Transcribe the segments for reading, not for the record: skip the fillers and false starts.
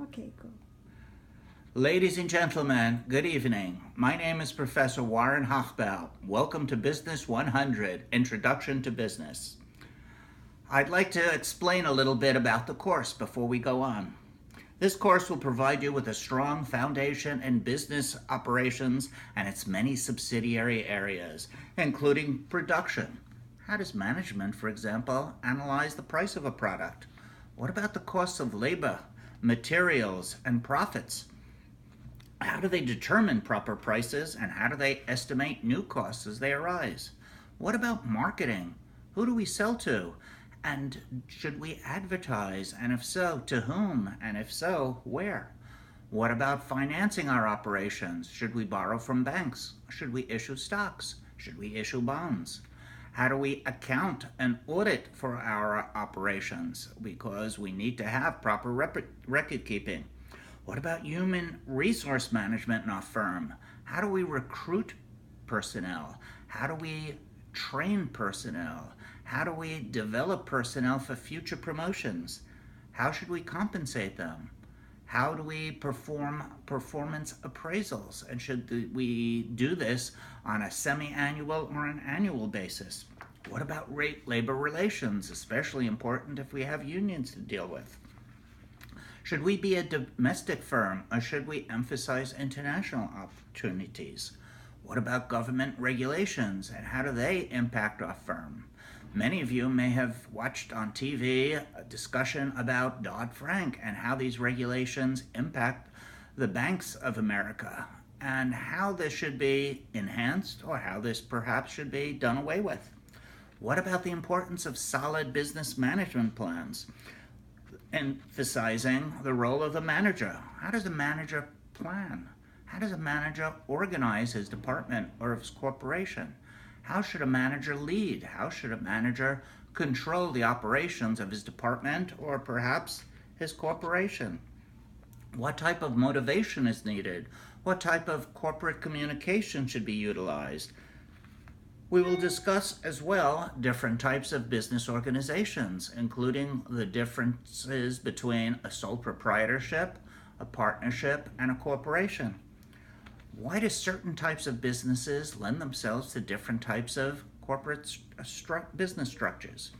Okay, go. Ladies and gentlemen, good evening. My name is Professor Warren Hochbaum. Welcome to Business 100, Introduction to Business. I'd like to explain a little bit about the course before we go on. This course will provide you with a strong foundation in business operations and its many subsidiary areas, including production. How does management, for example, analyze the price of a product? What about the costs of labor, materials, and profits? How do they determine proper prices, and how do they estimate new costs as they arise? What about marketing? Who do we sell to? And should we advertise? And if so, to whom? And if so, where? What about financing our operations? Should we borrow from banks? Should we issue stocks? Should we issue bonds? How do we account and audit for our operations? Because we need to have proper record keeping. What about human resource management in our firm? How do we recruit personnel? How do we train personnel? How do we develop personnel for future promotions? How should we compensate them? How do we perform performance appraisals? And should we do this on a semi-annual or an annual basis? What about labor relations, especially important if we have unions to deal with? Should we be a domestic firm, or should we emphasize international opportunities? What about government regulations, and how do they impact our firm? Many of you may have watched on TV a discussion about Dodd-Frank and how these regulations impact the banks of America, and how this should be enhanced, or how this perhaps should be done away with. What about the importance of solid business management plans? Emphasizing the role of the manager. How does a manager plan? How does a manager organize his department or his corporation? How should a manager lead? How should a manager control the operations of his department or perhaps his corporation? What type of motivation is needed? What type of corporate communication should be utilized? We will discuss as well different types of business organizations, including the differences between a sole proprietorship, a partnership, and a corporation. Why do certain types of businesses lend themselves to different types of corporate business structures?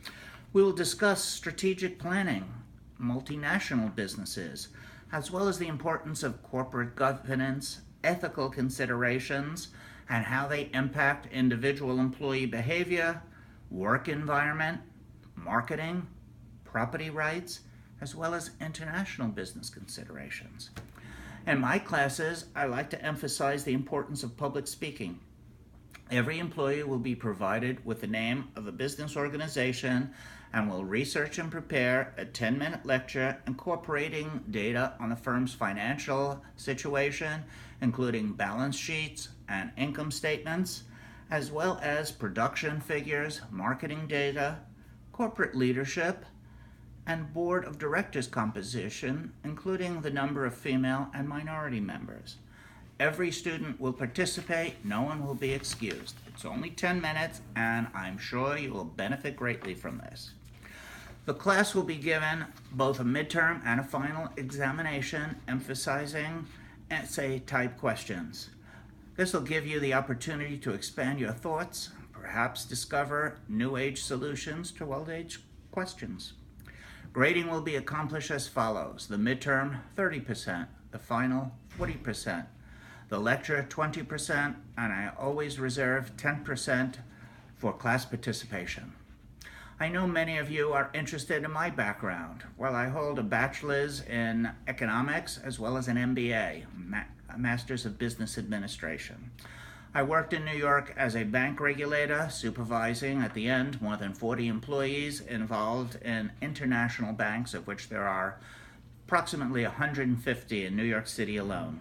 We will discuss strategic planning, multinational businesses, as well as the importance of corporate governance, ethical considerations, and how they impact individual employee behavior, work environment, marketing, property rights, as well as international business considerations. In my classes, I like to emphasize the importance of public speaking. Every employee will be provided with the name of a business organization and will research and prepare a 10-minute lecture incorporating data on the firm's financial situation, including balance sheets and income statements, as well as production figures, marketing data, corporate leadership, and board of directors composition, including the number of female and minority members. Every student will participate, no one will be excused. It's only 10 minutes, and I'm sure you will benefit greatly from this. The class will be given both a midterm and a final examination, emphasizing essay-type questions. This will give you the opportunity to expand your thoughts, perhaps discover new age solutions to old age questions. Grading will be accomplished as follows: the midterm, 30%, the final, 40%. The lecture, 20%, and I always reserve 10% for class participation. I know many of you are interested in my background. Well, I hold a bachelor's in economics as well as an MBA, a master's of business administration. I worked in New York as a bank regulator, supervising at the end more than 40 employees involved in international banks, of which there are approximately 150 in New York City alone.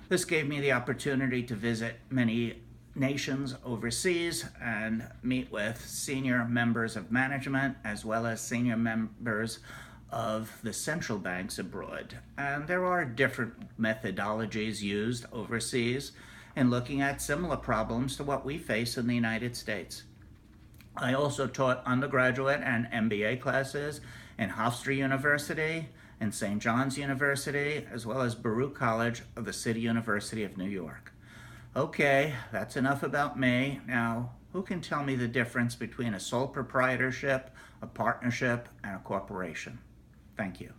This gave me the opportunity to visit many nations overseas and meet with senior members of management as well as senior members of the central banks abroad. And there are different methodologies used overseas in looking at similar problems to what we face in the United States. I also taught undergraduate and MBA classes in Hofstra University and St. John's University, as well as Baruch College of the City University of New York. Okay, that's enough about me. Now, who can tell me the difference between a sole proprietorship, a partnership, and a corporation? Thank you.